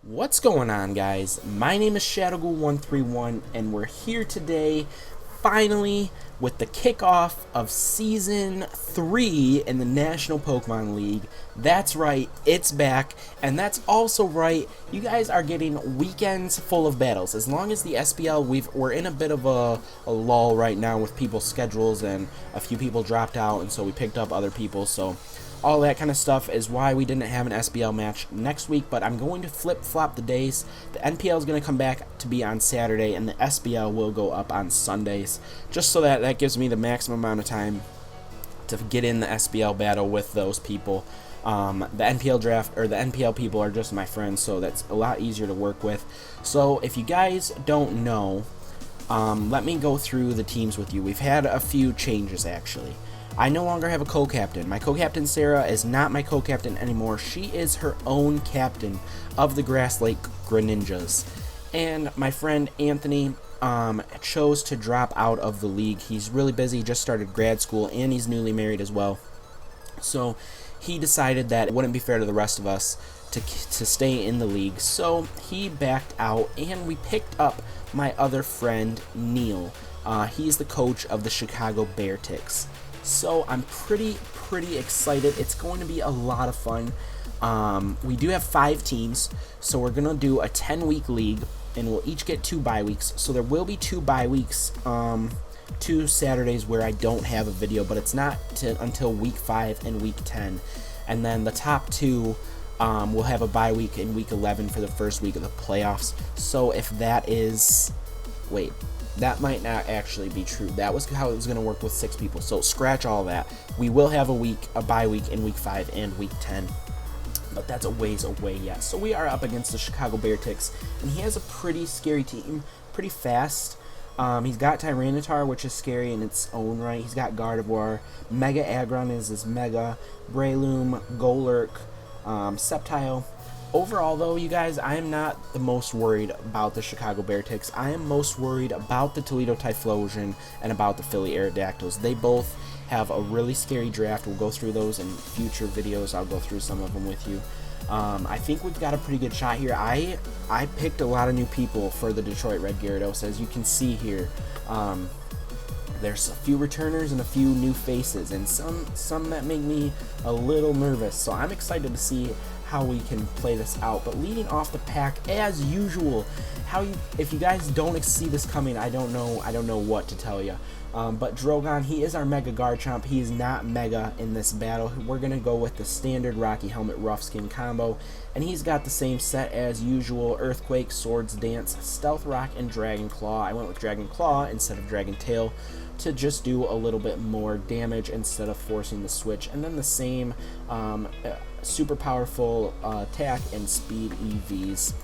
What's going on, guys? My name is ShadowGhoul131 and we're here today finally with the kickoff of Season 3 in the National Pokemon League. That's right, it's back, and that's also right, you guys are getting weekends full of battles. As long as the SPL, we're in a bit of a lull right now with people's schedules, and a few people dropped out, and so we picked up other people, so all that kind of stuff is why we didn't have an SBL match next week, but I'm going to flip-flop the days. The NPL is going to come back to be on Saturday, and the SBL will go up on Sundays, just so that gives me the maximum amount of time to get in the SBL battle with those people. The NPL draft, or the NPL people are just my friends, so that's a lot easier to work with. So if you guys don't know, let me go through the teams with you. We've had a few changes, actually. I no longer have a co-captain. My co-captain, Sarah, is not my co-captain anymore. She is her own captain of the Grass Lake Greninjas. And my friend Anthony chose to drop out of the league. He's really busy, just started grad school, and he's newly married as well. So he decided that it wouldn't be fair to the rest of us to stay in the league. So he backed out, and we picked up my other friend, Neil. He's the coach of the Chicago Beartics. So I'm pretty excited. It's going to be a lot of fun. We do have 5 teams, so we're gonna do a 10-week league, and we'll each get 2 bye weeks. So there will be 2 bye weeks, 2 Saturdays where I don't have a video, but it's not until week 5 and week 10, and then the top 2 will have a bye week in week 11 for the first week of the playoffs. So if that is, wait. That might not actually be true. That was how it was going to work with 6 people. So scratch all that. We will have a bye week in week 5 and week 10. But that's a ways away yet. So we are up against the Chicago Beartics. And he has a pretty scary team. Pretty fast. He's got Tyranitar, which is scary in its own right. He's got Gardevoir. Mega Aggron is his Mega. Breloom, Golurk, Sceptile. Overall, though, you guys, I am not the most worried about the Chicago Beartics. I am most worried about the Toledo Typhlosion and about the Philly Aerodactyls. They both have a really scary draft. We'll go through those in future videos. I'll go through some of them with you. I think we've got a pretty good shot here. I picked a lot of new people for the Detroit Red Gyarados, as you can see here. There's a few returners and a few new faces, and some that make me a little nervous. So I'm excited to see how we can play this out. But leading off the pack, as usual, if you guys don't see this coming, I don't know what to tell you. But Drogon, he is our Mega Garchomp. He is not Mega in this battle. We're gonna go with the standard Rocky Helmet Rough Skin combo, and he's got the same set as usual: Earthquake, Swords Dance, Stealth Rock, and Dragon Claw. I went with Dragon Claw instead of Dragon Tail to just do a little bit more damage instead of forcing the switch, and then the same super powerful attack and speed EVs.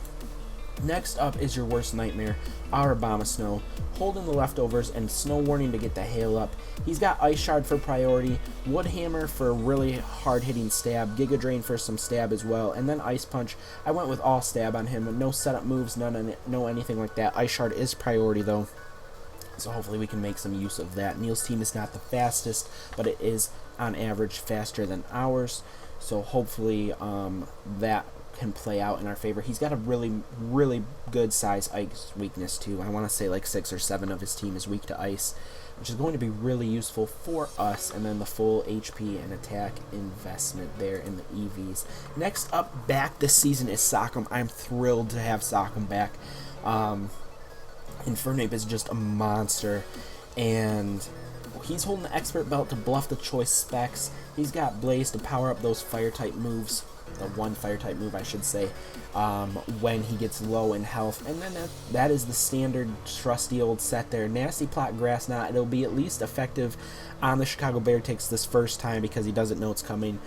Next up is your worst nightmare, our Abomasnow, holding the leftovers and Snow Warning to get the hail up. He's got Ice Shard for priority, Wood Hammer for really hard hitting stab, Giga Drain for some stab as well, and then Ice Punch. I went with all stab on him, no setup moves, no anything like that. Ice Shard is priority though, so hopefully we can make some use of that. Neil's team is not the fastest, but it is on average faster than ours, so hopefully that can play out in our favor. He's got a really good size ice weakness too. I want to say like 6 or 7 of his team is weak to ice, which is going to be really useful for us. And then the full HP and attack investment there in the EVs. Next up back this season is Sockum. I'm thrilled to have Sockum back. Infernape is just a monster, and he's holding the expert belt to bluff the choice specs. He's got Blaze to power up those fire type moves, the one fire type move I should say, when he gets low in health. And then that is the standard trusty old set there. Nasty Plot, Grass Knot. It'll be at least effective on the Chicago Beartics this first time because he doesn't know it's coming.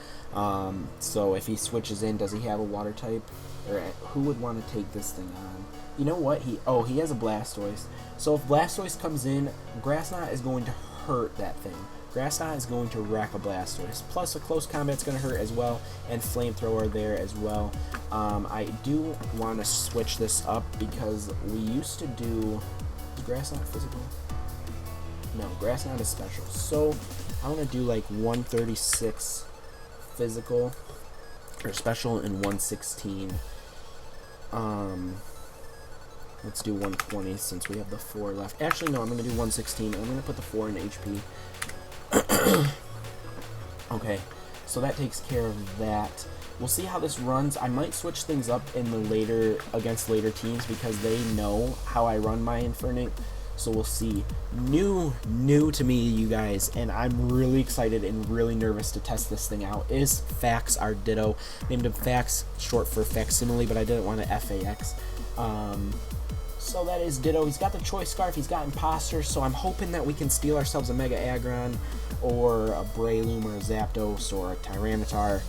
So if he switches in, does he have a water type? Or who would want to take this thing on? You know what? He has a Blastoise. So if Blastoise comes in, Grass Knot is going to hurt that thing. Grass Knot is going to wreck a Blastoise. Plus a close combat's going to hurt as well, and Flamethrower there as well. I do want to switch this up because we used to do Grass Knot physical. No, Grass Knot is special. So I want to do like 136 physical or special and 116 Let's do 120 since we have the 4 left. Actually, no, I'm going to do 116. I'm going to put the 4 in HP. Okay, so that takes care of that. We'll see how this runs. I might switch things up in the later against later teams because they know how I run my Infernape. So we'll see. New to me, you guys, and I'm really excited and really nervous to test this thing out, is Fax, our Ditto. Named him Fax, short for Facsimile, but I didn't want to FAX. So that is Ditto. He's got the Choice Scarf, he's got Imposter, so I'm hoping that we can steal ourselves a Mega Aggron, or a Breloom, or a Zapdos, or a Tyranitar.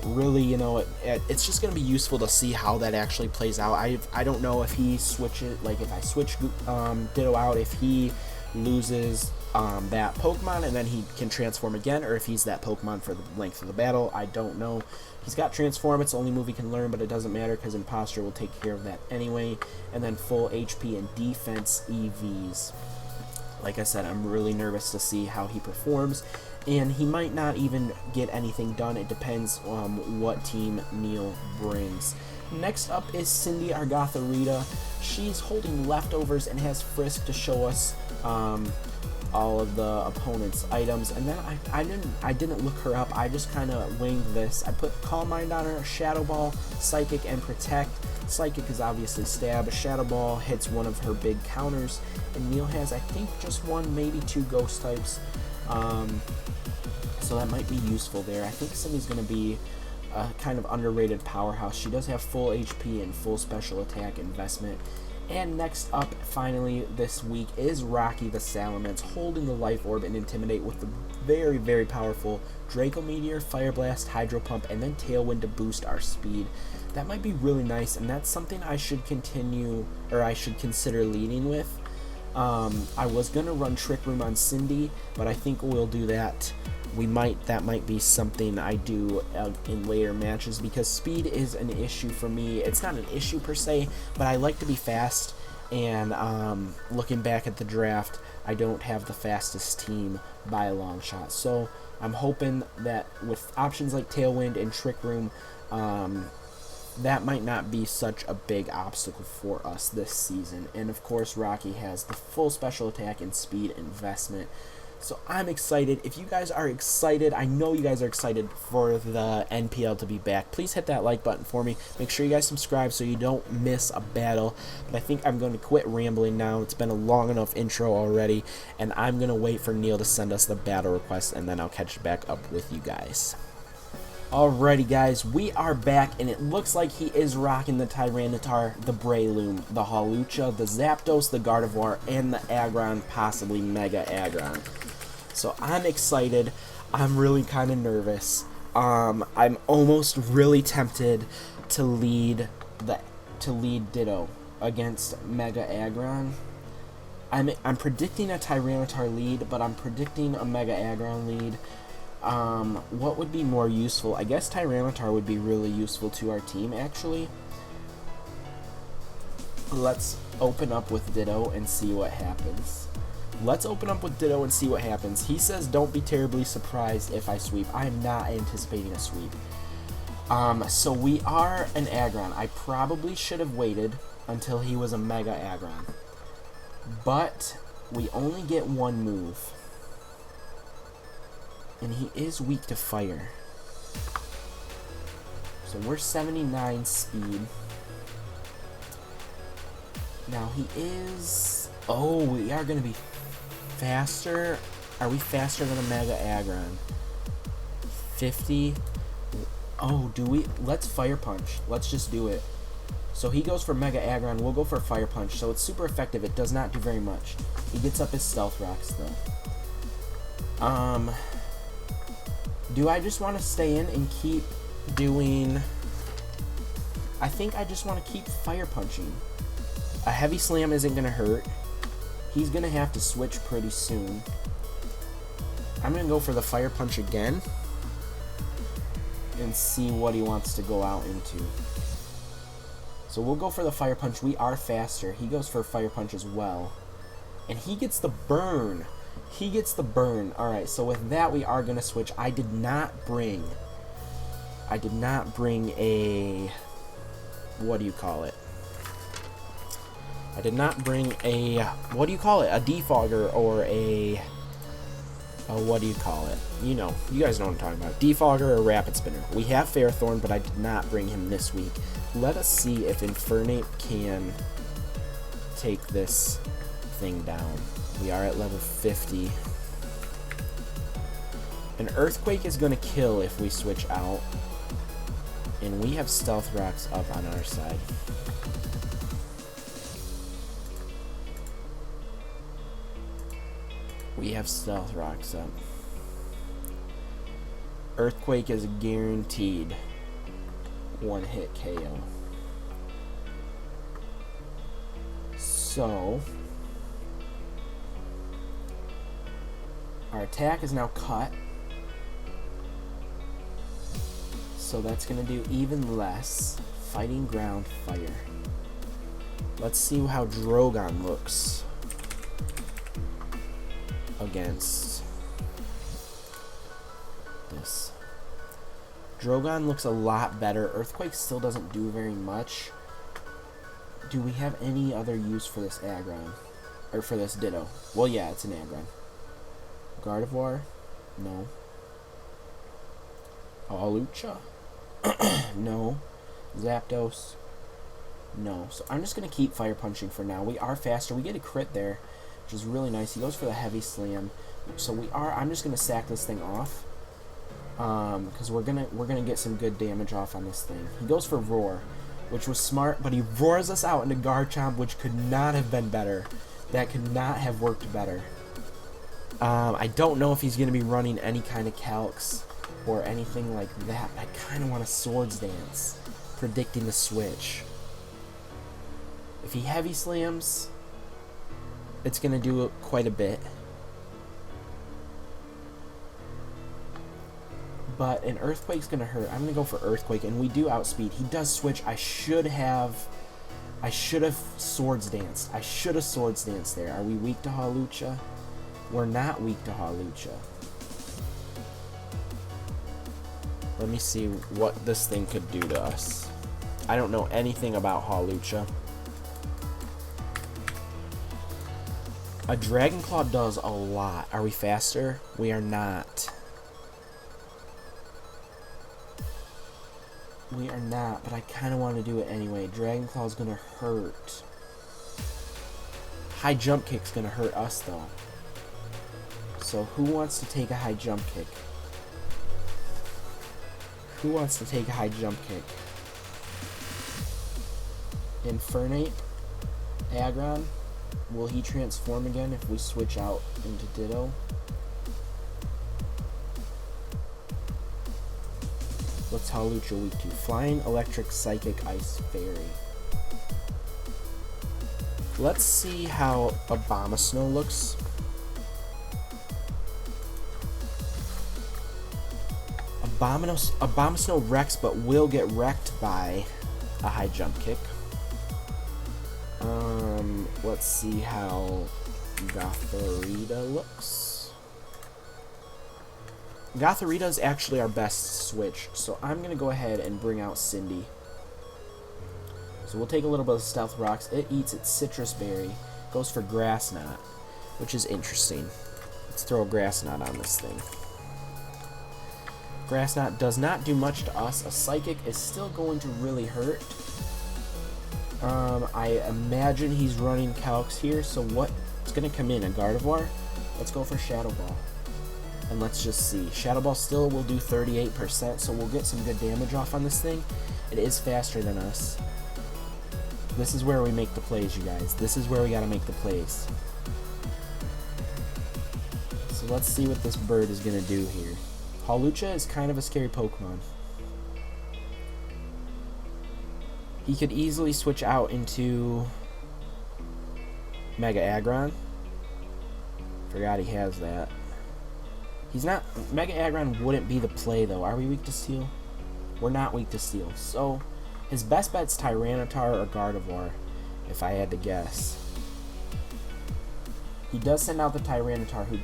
Really, you know, it's just going to be useful to see how that actually plays out. I don't know if he switches, like if I switch Ditto out, if he loses that Pokemon and then he can transform again, or if he's that Pokemon for the length of the battle. I don't know. He's got Transform, it's the only move he can learn, but it doesn't matter because Imposter will take care of that anyway. And then full HP and defense EVs. Like I said, I'm really nervous to see how he performs, and he might not even get anything done. It depends what team Neil brings. Next up is Cindy, our Gothorita. She's holding leftovers and has Frisk to show us all of the opponent's items. And then I didn't look her up. I just kind of winged this. I put Calm Mind on her, Shadow Ball, Psychic, and Protect. Psychic is obviously Stab. Shadow Ball hits one of her big counters, and Neil has, I think, just one, maybe 2 Ghost types. So that might be useful there. I think Cindy's going to be a kind of underrated powerhouse. She does have full HP and full special attack investment. And next up, finally, this week is Rocky the Salamence, holding the Life Orb and Intimidate with the very, very powerful Draco Meteor, Fire Blast, Hydro Pump, and then Tailwind to boost our speed. That might be really nice, and that's something I should continue, or I should consider leading with. I was going to run Trick Room on Cindy, but I think we'll do that. That might be something I do in later matches, because speed is an issue for me. It's not an issue per se, but I like to be fast, and looking back at the draft, I don't have the fastest team by a long shot. So I'm hoping that with options like Tailwind and Trick Room, that might not be such a big obstacle for us this season. And of course, Rocky has the full special attack and speed investment. So I'm excited. If you guys are excited, I know you guys are excited for the NPL to be back. Please hit that like button for me. Make sure you guys subscribe so you don't miss a battle. But I think I'm going to quit rambling now. It's been a long enough intro already. And I'm going to wait for Neil to send us the battle request, and then I'll catch back up with you guys. Alrighty guys, we are back, and it looks like he is rocking the Tyranitar, the Breloom, the Hawlucha, the Zapdos, the Gardevoir, and the Aggron, possibly Mega Aggron. So I'm excited. I'm really kind of nervous. I'm almost really tempted to lead Ditto against Mega Aggron. I'm predicting a Tyranitar lead, but I'm predicting a Mega Aggron lead. What would be more useful? I guess Tyranitar would be really useful to our team, actually. Let's open up with Ditto and see what happens. He says don't be terribly surprised if I sweep. I am not anticipating a sweep. So we are an Aggron. I probably should have waited until he was a Mega Aggron. But we only get one move. And he is weak to fire. So we're 79 speed. Now he is... Oh, we are going to be faster. Are we faster than a Mega Aggron? 50. Oh, do we? Let's Fire Punch. Let's just do it. So he goes for Mega Aggron. We'll go for Fire Punch. So it's super effective. It does not do very much. He gets up his Stealth Rocks, though. Do I just want to stay in and keep doing... I think I just want to keep Fire Punching. A Heavy Slam isn't going to hurt. He's going to have to switch pretty soon. I'm going to go for the Fire Punch again and see what he wants to go out into. So we'll go for the Fire Punch. We are faster. He goes for Fire Punch as well. And he gets the burn. Alright, so with that we are going to switch. I did not bring a what do you call it? I did not bring a, what do you call it? A defogger or a what do you call it? You know, you guys know what I'm talking about. Defogger or rapid spinner. We have Fairthorn, but I did not bring him this week. Let us see if Infernape can take this thing down. We are at level 50. An Earthquake is going to kill if we switch out. And we have Stealth Rocks up on our side. We have Stealth Rocks up. Earthquake is guaranteed. One hit KO. So our attack is now cut. So that's going to do even less. Fighting Ground Fire. Let's see how Drogon looks against this. Drogon looks a lot better. Earthquake still doesn't do very much. Do we have any other use for this Aggron? Or for this Ditto? Well, yeah, it's an Aggron. Gardevoir? No. Hawlucha? No. Zapdos? No. So I'm just going to keep Fire Punching for now. We are faster. We get a crit there, which is really nice. He goes for the Heavy Slam. So I'm just going to sack this thing off. Because we're gonna get some good damage off on this thing. He goes for Roar, which was smart, but he roars us out into Garchomp, which could not have been better. That could not have worked better. I don't know if he's gonna be running any kind of calcs or anything like that. I kind of want a Swords Dance, predicting the switch. If he Heavy Slams, it's gonna do quite a bit. But an Earthquake's going to hurt. I'm going to go for Earthquake, and we do outspeed. He does switch. I should have Swords Danced. I should have Swords Danced there. Are we weak to Hawlucha? We're not weak to Hawlucha. Let me see what this thing could do to us. I don't know anything about Hawlucha. A Dragon Claw does a lot. Are we faster? We are not. We are not, but I kind of want to do it anyway. Dragon Claw's going to hurt. High Jump Kick's going to hurt us, though. So who wants to take a High Jump Kick? Who wants to take a High Jump Kick? Infernape? Aggron? Will he transform again if we switch out into Ditto? What's Hawlucha weak to? Flying, Electric, Psychic, Ice, Fairy. Let's see how Abomasnow looks. Abomasnow wrecks, but will get wrecked by a High Jump Kick. Let's see how Gothorita looks. Gothorita is actually our best switch, so I'm going to go ahead and bring out Cindy. So we'll take a little bit of Stealth Rocks. It eats its Citrus Berry, goes for Grass Knot, which is interesting. Let's throw a Grass Knot on this thing. Grass Knot does not do much to us. A Psychic is still going to really hurt. I imagine he's running Calcs here, so what's going to come in? A Gardevoir? Let's go for Shadow Ball. And let's just see. Shadow Ball still will do 38%, so we'll get some good damage off on this thing. It is faster than us. This is where we make the plays, you guys. This is where we gotta make the plays. So let's see what this bird is gonna do here. Hawlucha is kind of a scary Pokemon. He could easily switch out into Mega Aggron. Forgot he has that. He's not... Mega Aggron wouldn't be the play, though. Are we weak to Steel? We're not weak to Steel. So, his best bet's Tyranitar or Gardevoir, if I had to guess. He does send out the Tyranitar, who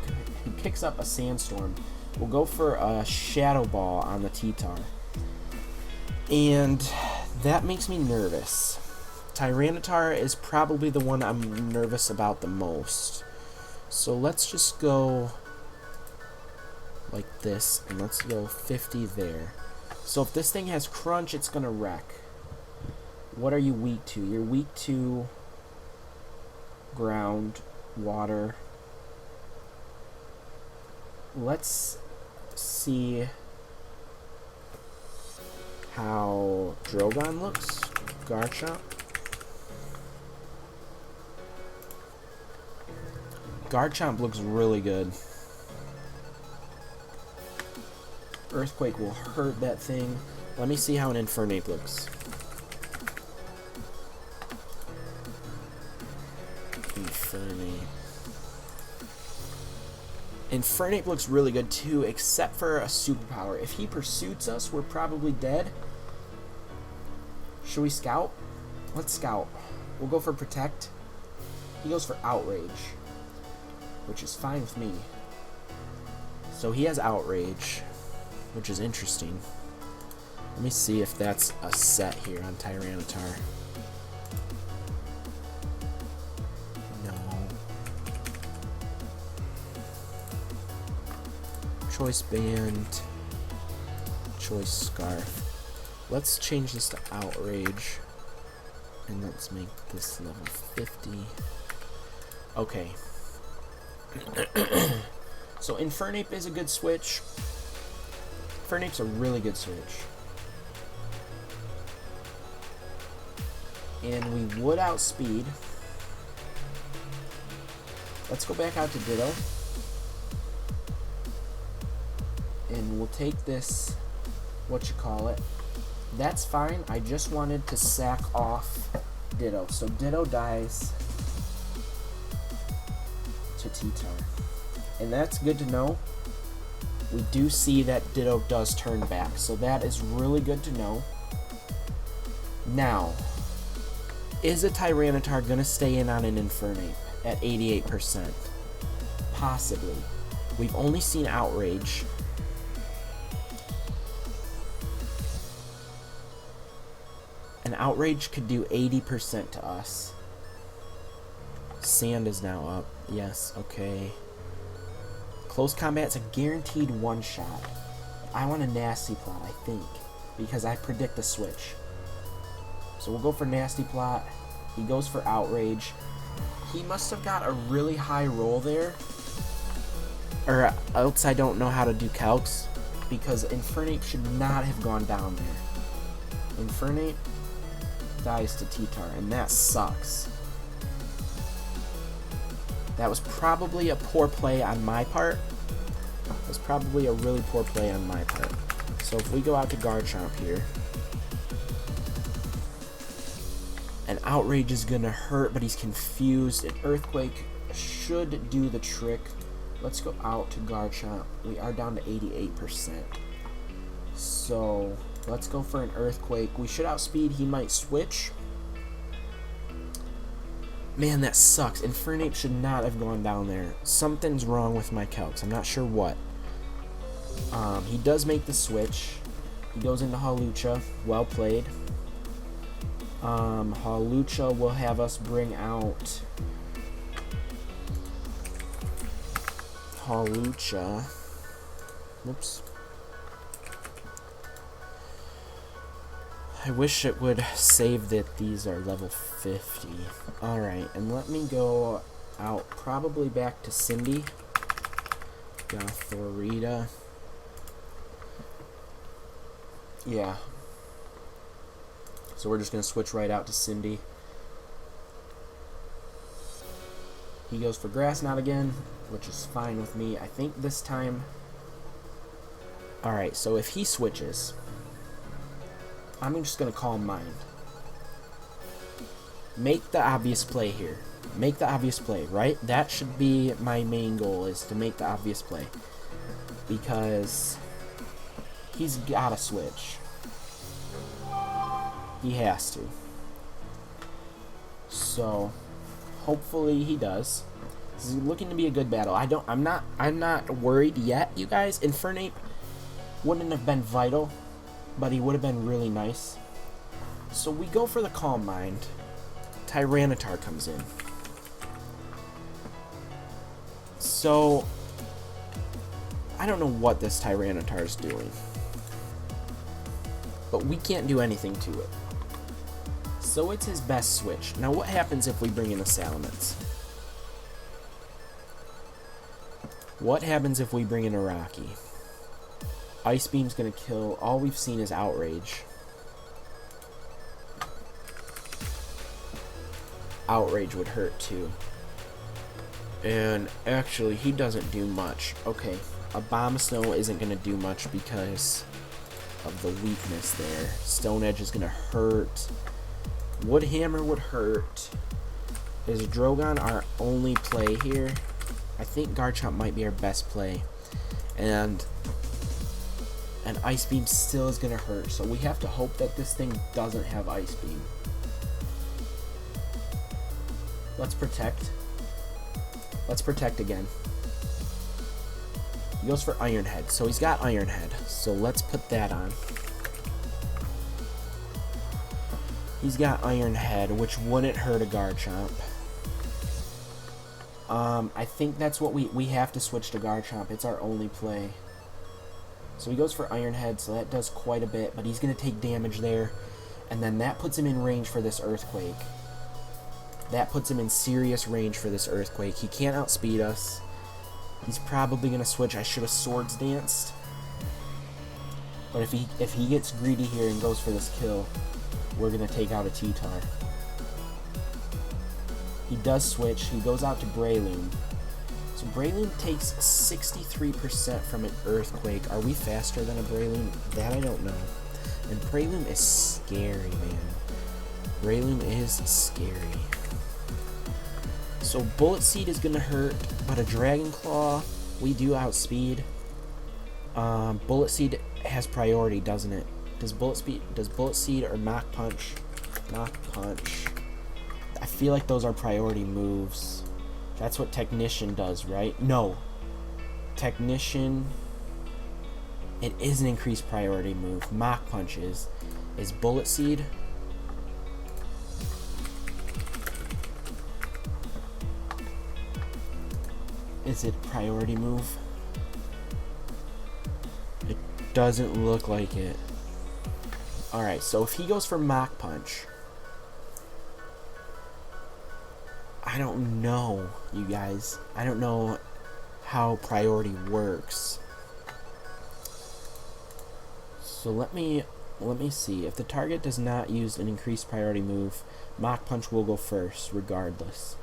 kicks up a Sandstorm. We'll go for a Shadow Ball on the T-Tar. And that makes me nervous. Tyranitar is probably the one I'm nervous about the most. So let's just go like this, and let's go 50 there. So if this thing has crunch, it's gonna wreck. What are you weak to? You're weak to ground, water. Let's see how Drogon looks. Garchomp. Garchomp looks really good. Earthquake will hurt that thing. Let me see how an Infernape looks. Infernape looks really good too, except for a superpower. If he pursues us, we're probably dead. Should we scout? Let's scout. We'll go for protect. He goes for outrage, which is fine with me. So he has outrage, which is interesting. Let me see if that's a set here on Tyranitar. No. Choice Band. Choice Scarf. Let's change this to outrage. And let's make this level 50. Okay. So Infernape is a good switch. Infernape's a really good switch. And we would outspeed. Let's go back out to Ditto. And we'll take this, That's fine. I just wanted to sack off Ditto. So Ditto dies to T-Tar. And that's good to know. We do see that Ditto does turn back. So that is really good to know. Now, is a Tyranitar going to stay in on an Infernape at 88%? Possibly. We've only seen Outrage. An Outrage could do 80% to us. Sand is now up. Yes, okay. Close combat's a guaranteed one-shot. I want a Nasty Plot, I think, because I predict a switch. So we'll go for Nasty Plot. He goes for Outrage. He must have got a really high roll there. Or else I don't know how to do calcs, because Infernape should not have gone down there. Infernape dies to T-Tar, and that sucks. That was probably a poor play on my part. It was probably a really poor play on my part. So if we go out to Garchomp here, an Outrage is gonna hurt, but he's confused. An Earthquake should do the trick. Let's go out to Garchomp. We are down to 88%. So let's go for an Earthquake. We should outspeed. He might switch. Man, that sucks. Infernape should not have gone down there. Something's wrong with my calcs. I'm not sure what. He does make the switch. He goes into Hawlucha. Well played. Hawlucha will have us bring out Hawlucha. Whoops. I wish it would save that these are level 50. Alright, and let me go out probably back to Cindy. Gothorita. Yeah. So we're just going to switch right out to Cindy. He goes for Grass Knot again, which is fine with me. I think this time... Alright, so if he switches, I'm just going to Calm Mind. Make the obvious play here. Make the obvious play, right? That should be my main goal, is to make the obvious play. Because he's got to switch. He has to. So hopefully he does. This is looking to be a good battle. I'm not worried yet, you guys. Infernape wouldn't have been vital, but he would have been really nice. So we go for the Calm Mind. Tyranitar comes in. So I don't know what this Tyranitar is doing, but we can't do anything to it. So it's his best switch. Now what happens if we bring in a Salamence? What happens if we bring in a Rocky? Ice Beam's gonna kill. All we've seen is Outrage. Outrage would hurt too. And actually, he doesn't do much. Okay, a Bomb Snow isn't gonna do much because of the weakness there. Stone Edge is gonna hurt. Wood Hammer would hurt. Is Drogon our only play here? I think Garchomp might be our best play. And an Ice Beam still is going to hurt. So we have to hope that this thing doesn't have Ice Beam. Let's protect. Let's protect again. He goes for Iron Head. So he's got Iron Head. So let's put that on. He's got Iron Head, which wouldn't hurt a Garchomp. I think that's what we have to switch to Garchomp. It's our only play. So he goes for Iron Head, so that does quite a bit, but he's going to take damage there. And then that puts him in range for this Earthquake. That puts him in serious range for this Earthquake. He can't outspeed us. He's probably going to switch. I should have Swords Danced. But if he gets greedy here and goes for this kill, we're going to take out a T-Tar. He does switch. He goes out to Breloom. So Breloom takes 63% from an Earthquake. Are we faster than a Breloom? That I don't know. And Breloom is scary, man. Breloom is scary. So Bullet Seed is going to hurt, but a Dragon Claw, we do outspeed. Bullet Seed has priority, doesn't it? Does Bullet Seed or Mach Punch? Mach Punch. I feel like those are priority moves. That's what Technician does, right? No. Technician, it is an increased priority move. Mach Punch is. Is Bullet Seed? Is it priority move? It doesn't look like it. Alright, so if he goes for Mach Punch, I don't know, you guys. I don't know how priority works. So let me see. If the target does not use an increased priority move, Mach Punch will go first, regardless.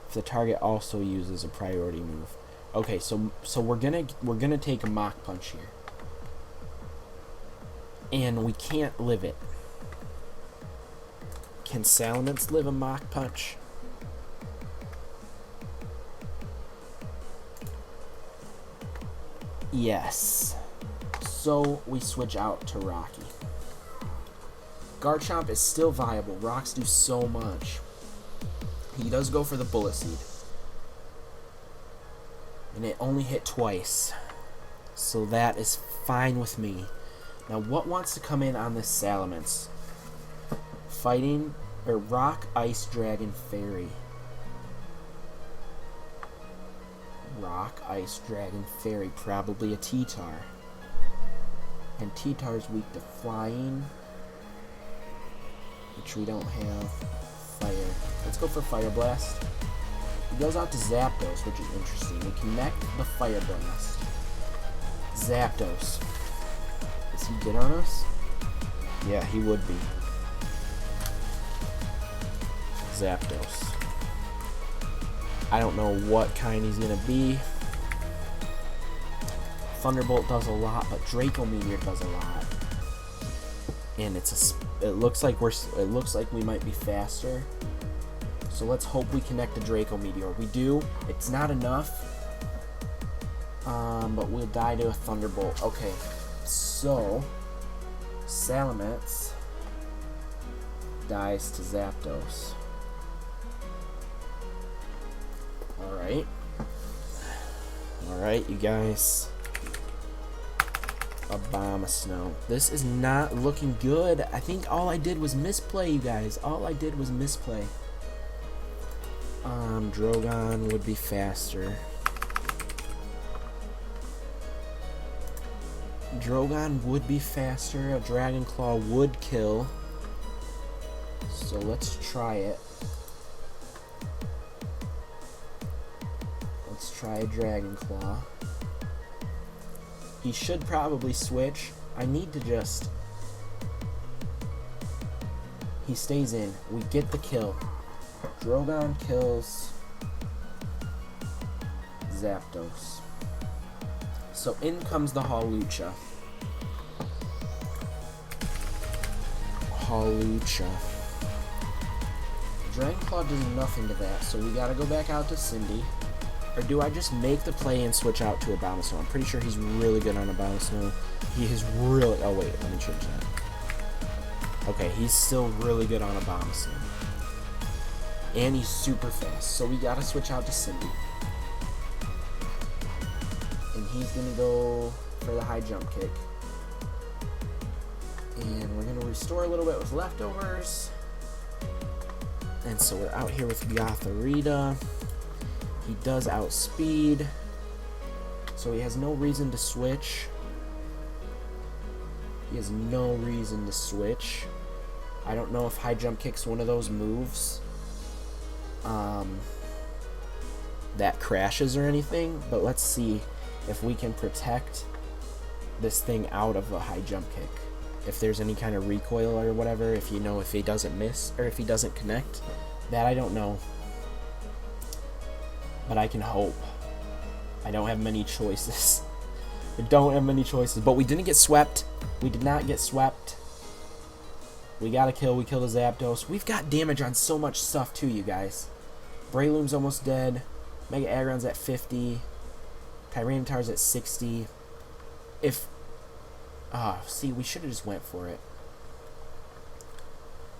If the target also uses a priority move. Okay, so we're gonna take a Mach Punch here. And we can't live it. Can Salamence live a Mach Punch? Yes. So we switch out to Rocky. Garchomp is still viable. Rocks do so much. He does go for the Bullet Seed. And it only hit twice. So that is fine with me. Now what wants to come in on this Salamence? Fighting, or Rock, Ice, Dragon, Fairy. Rock, Ice, Dragon, Fairy. Probably a T-Tar. And T-Tar's weak to Flying, which we don't have. Fire. Let's go for Fire Blast. He goes out to Zapdos, which is interesting. We connect the Fire Blast. Zapdos. Is he good on us? Yeah, he would be. Zapdos. I don't know what kind he's gonna be. Thunderbolt does a lot, but Draco Meteor does a lot. And it looks like we might be faster. So let's hope we connect the Draco Meteor. We do. It's not enough. But we'll die to a Thunderbolt. Okay. So Salamence dies to Zapdos. Alright. Alright, you guys. Abomasnow. This is not looking good. I think all I did was misplay, you guys. All I did was misplay. Drogon would be faster. Drogon would be faster. A Dragon Claw would kill. So let's try it. Let's try a Dragon Claw. He should probably switch. I need to just... He stays in. We get the kill. Drogon kills Zapdos. So in comes the Hawlucha. Dragon Claw does nothing to that, so we gotta go back out to Cindy. Or do I just make the play and switch out to Abomasnow? I'm pretty sure he's really good on Abomasnow. He is really... Oh, wait. Let me change that. Okay, he's still really good on Abomasnow. And he's super fast. So we gotta switch out to Cindy. And he's gonna go for the high jump kick. And we're gonna restore a little bit with leftovers. And so we're out here with Gothorita. He does outspeed, so he has no reason to switch. I don't know if high jump kick's one of those moves that crashes or anything, but let's see if we can protect this thing out of a high jump kick. If there's any kind of recoil or whatever, if he doesn't miss or if he doesn't connect, that I don't know. But I can hope. I don't have many choices. But we didn't get swept. We did not get swept. We got a kill. We killed a Zapdos. We've got damage on so much stuff too, you guys. Breloom's almost dead. Mega Aggron's at 50. Tyranitar's at 60. See, we should have just went for it.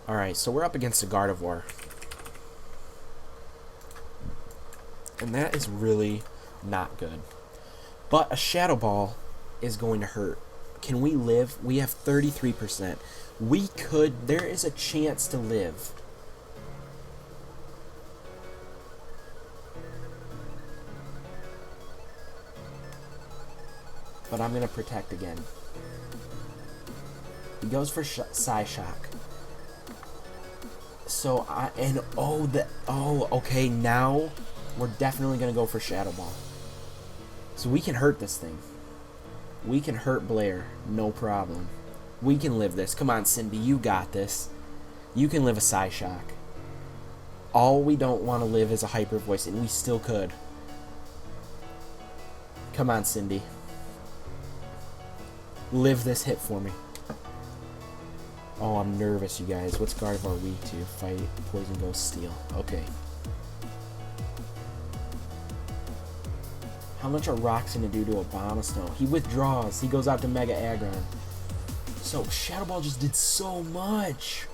Alright, so we're up against a Gardevoir. And that is really not good. But a Shadow Ball is going to hurt. Can we live? We have 33%. There is a chance to live. But I'm going to protect again. He goes for Psyshock. So, okay, now we're definitely going to go for Shadow Ball. So we can hurt this thing. We can hurt Blair, no problem. We can live this. Come on, Cindy, you got this. You can live a Psyshock. All we don't want to live is a Hyper Voice, and we still could. Come on, Cindy. Live this hit for me. Oh, I'm nervous, you guys. What's Gardevoir weak to? Fight, Poison, Ghost, Steel. Okay. How much are rocks going to do to Abomasnow? He withdraws. He goes out to Mega Aggron. So, Shadow Ball just did so much.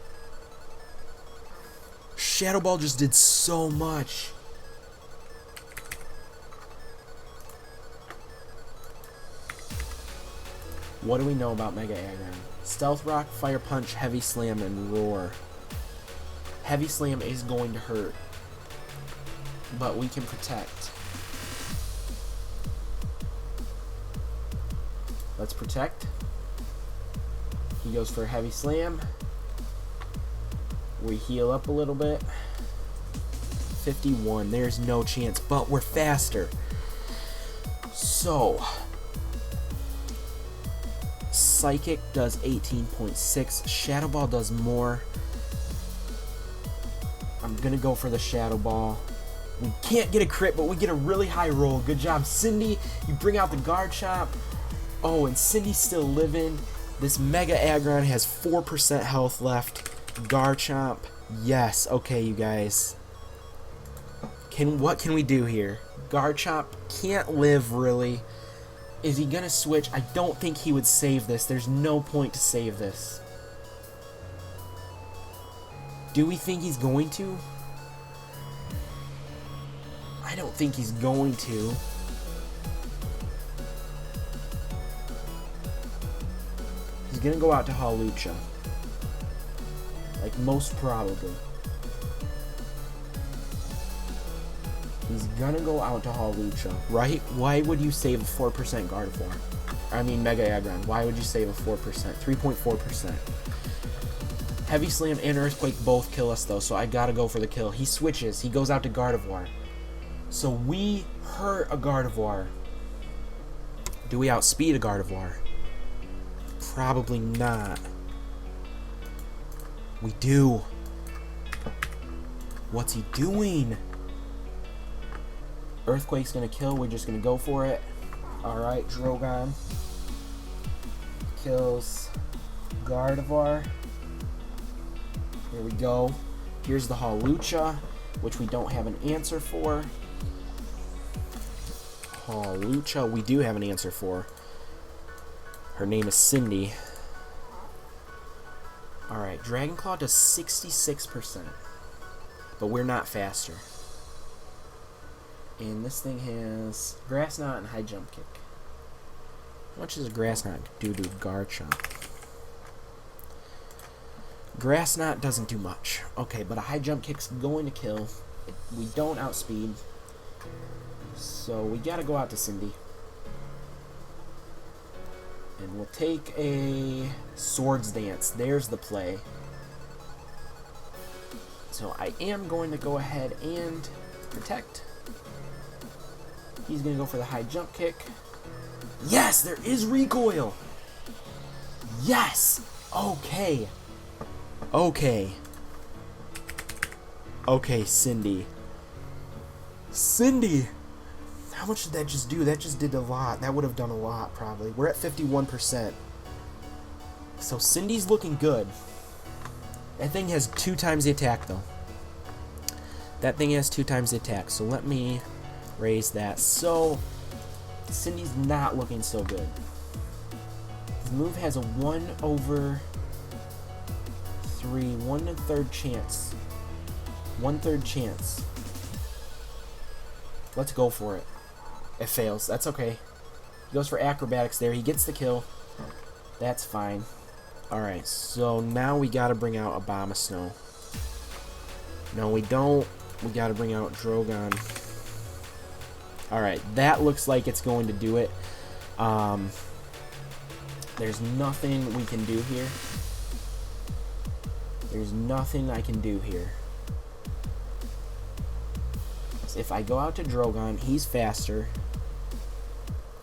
Shadow Ball just did so much. What do we know about Mega Aggron? Stealth Rock, Fire Punch, Heavy Slam, and Roar. Heavy Slam is going to hurt. But we can protect. Let's protect. He goes for a Heavy Slam. We heal up a little bit. 51. There's no chance, but we're faster. So, Psychic does 18.6. Shadow Ball does more. I'm going to go for the Shadow Ball. We can't get a crit, but we get a really high roll. Good job, Cindy. You bring out the Guard Chop. Oh, and Cindy's still living. This Mega Aggron has 4% health left. Garchomp. Yes. Okay, you guys. What can we do here? Garchomp can't live, really. Is he going to switch? I don't think he would save this. There's no point to save this. Do we think he's going to? I don't think he's going to. He's gonna go out to Hawlucha. Like, most probably. He's gonna go out to Hawlucha, right? Why would you save a 4% Gardevoir? I mean, Mega Aggron. Why would you save a 4%? 3.4%. Heavy Slam and Earthquake both kill us, though, so I gotta go for the kill. He switches. He goes out to Gardevoir. So we hurt a Gardevoir. Do we outspeed a Gardevoir? Probably not. We do. What's he doing? Earthquake's gonna kill. We're just gonna go for it. Alright, Drogon kills Gardevoir. Here we go. Here's the Hawlucha, which we don't have an answer for. Hawlucha, we do have an answer for. Her name is Cindy. Alright, Dragon Claw does 66%. But we're not faster. And this thing has Grass Knot and High Jump Kick. How much does a Grass Knot do to Garchomp? Grass Knot doesn't do much. Okay, but a High Jump Kick's going to kill. We don't outspeed. So we gotta go out to Cindy. And we'll take a Swords Dance. There's the play. So I am going to go ahead and protect. He's going to go for the High Jump Kick. Yes, there is recoil. Yes. Okay. Okay. Okay, Cindy. Cindy. How much did that just do? That just did a lot. That would have done a lot, probably. We're at 51%. So Cindy's looking good. That thing has 2 times the attack, though. That thing has 2 times the attack. So let me raise that. So Cindy's not looking so good. His move has a 1/3, 1/3 chance. 1/3 chance. Let's go for it. It fails. That's okay. He goes for Acrobatics there. He gets the kill. That's fine. Alright, so now we gotta bring out Abomasnow. No, we don't. We gotta bring out Drogon. Alright, that looks like it's going to do it. There's nothing we can do here. There's nothing I can do here. So if I go out to Drogon, he's faster.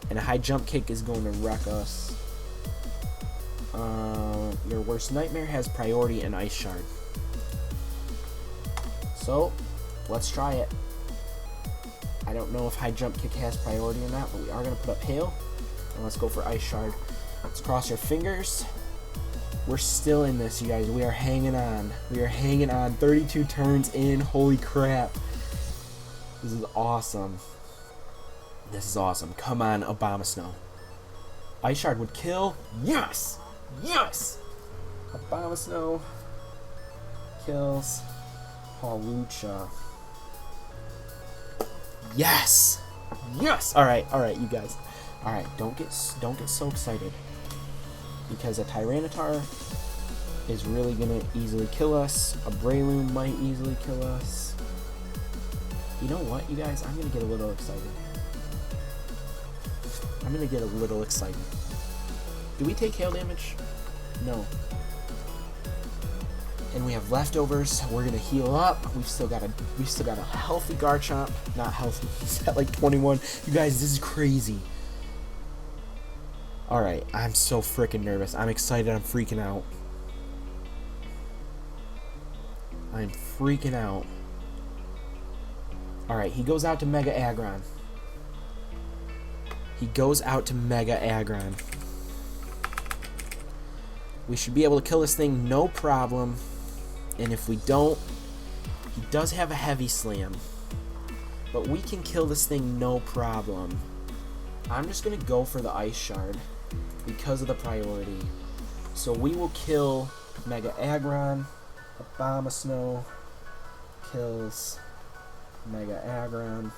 And a High Jump Kick is going to wreck us. Your Worst Nightmare has priority and Ice Shard. So, let's try it. I don't know if High Jump Kick has priority or not, but we are going to put up Hail. And let's go for Ice Shard. Let's cross your fingers. We're still in this, you guys. We are hanging on. We are hanging on. 32 turns in. Holy crap. This is awesome. This is awesome. Come on, Abomasnow. Ice Shard would kill. Yes! Yes! Abomasnow kills Hawlucha. Yes! Yes! Alright, you guys. Alright, don't get so excited. Because a Tyranitar is really gonna easily kill us. A Breloom might easily kill us. You know what, you guys? I'm gonna get a little excited. I'm gonna get a little excited. Do we take hail damage? No. And we have leftovers. We're gonna heal up. We've still got a healthy Garchomp. Not healthy. He's at like 21. You guys, this is crazy. Alright, I'm so freaking nervous. I'm excited. I'm freaking out. I'm freaking out. Alright, he goes out to Mega Aggron. He goes out to Mega Aggron. We should be able to kill this thing no problem. And if we don't, he does have a Heavy Slam. But we can kill this thing no problem. I'm just going to go for the Ice Shard because of the priority. So we will kill Mega Aggron. Abomasnow kills Mega Aggron.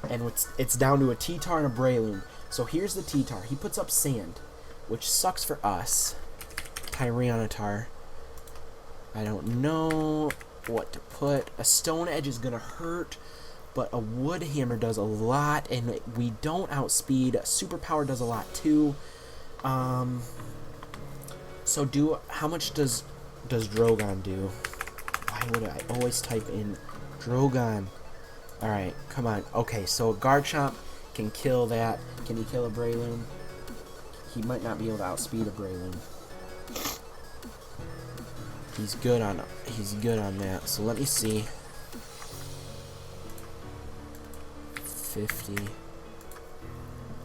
And it's down to a T-Tar and a Breloom. So here's the T-Tar. He puts up Sand. which sucks for us. Tyranitar. I don't know what to put. A Stone Edge is going to hurt, but a Wood Hammer does a lot, and we don't outspeed. Superpower does a lot too. So how much does Drogon do? Why would I always type in Drogon? Alright, come on. Okay, so Garchomp can kill that. Can he kill a Breloom? He might not be able to outspeed a Breloom. He's good on that. So let me see. 50.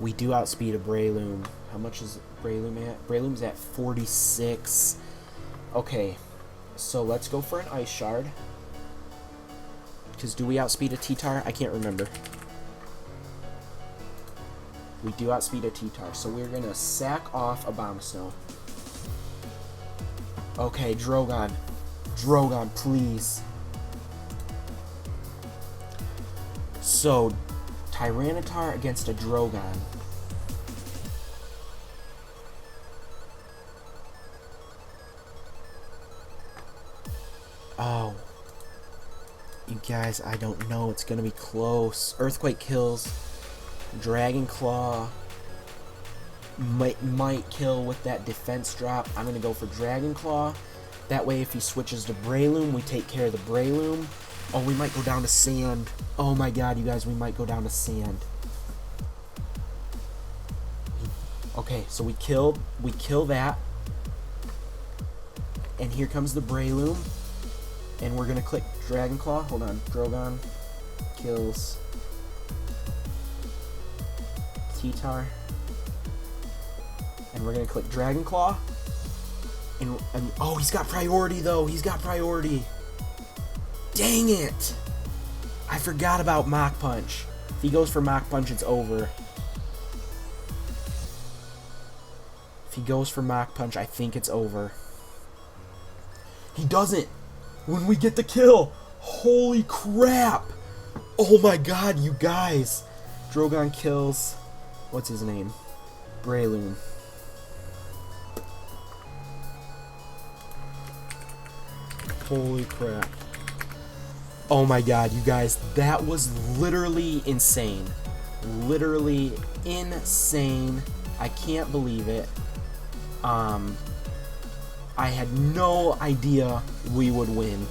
We do outspeed a Breloom. How much is Breloom at? Breloom's at 46. Okay, so let's go for an Ice Shard. Because do we outspeed a T-Tar? I can't remember. We do outspeed a T-Tar, so we're going to sack off a Abomasnow. Okay, Drogon. Drogon, please. So, Tyranitar against a Drogon. Oh. You guys, I don't know. It's going to be close. Earthquake kills. Dragon Claw might kill with that defense drop. I'm going to go for Dragon Claw. That way, if he switches to Breloom, we take care of the Breloom. Oh, we might go down to Sand. Oh my god, you guys, we might go down to Sand. Okay, so we kill that. And here comes the Breloom. And we're going to click Dragon Claw. Hold on. Drogon kills T-Tar. And we're going to click Dragon Claw. And oh, he's got priority, though. He's got priority. Dang it. I forgot about Mach Punch. If he goes for Mach Punch, it's over. If he goes for Mach Punch, I think it's over. He doesn't. When we get the kill. Holy crap. Oh my god, you guys. Drogon kills. What's his name? Breloom. Holy crap. Oh my god, you guys. That was literally insane. Literally insane. I can't believe it. I had no idea we would win.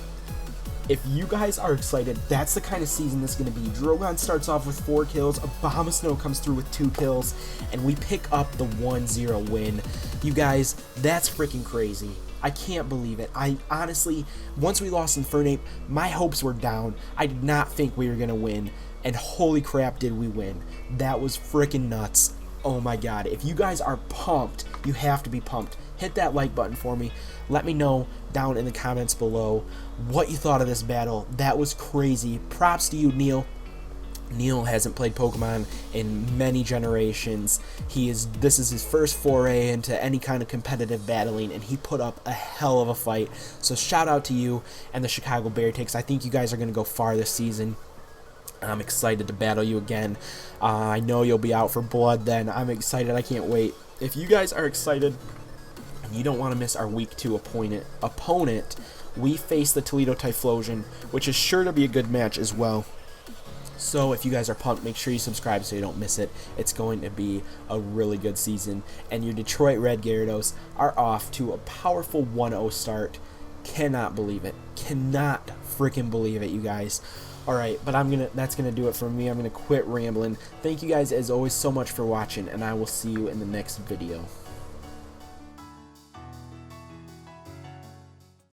If you guys are excited, that's the kind of season this is going to be. Drogon starts off with 4 kills, Abomasnow comes through with 2 kills, and we pick up the 1-0 win. You guys, that's freaking crazy. I can't believe it. I honestly, once we lost Infernape, my hopes were down. I did not think we were going to win, and holy crap did we win. That was freaking nuts. Oh my god. If you guys are pumped, you have to be pumped. Hit that like button for me. Let me know down in the comments below what you thought of this battle. That was crazy. Props to you, Neil. Neil hasn't played Pokemon in many generations. This is his first foray into any kind of competitive battling, and he put up a hell of a fight. So shout out to you and the Chicago Beartics. I think you guys are going to go far this season. I'm excited to battle you again. I know you'll be out for blood then. I'm excited. I can't wait. If you guys are excited and you don't want to miss our Week 2 opponent, we face the Toledo Typhlosion, which is sure to be a good match as well. So if you guys are pumped, make sure you subscribe so you don't miss it. It's going to be a really good season. And your Detroit Red Gyarados are off to a powerful 1-0 start. Cannot believe it. Cannot freaking believe it, you guys. Alright, but that's gonna do it for me. I'm gonna quit rambling. Thank you guys as always so much for watching, and I will see you in the next video.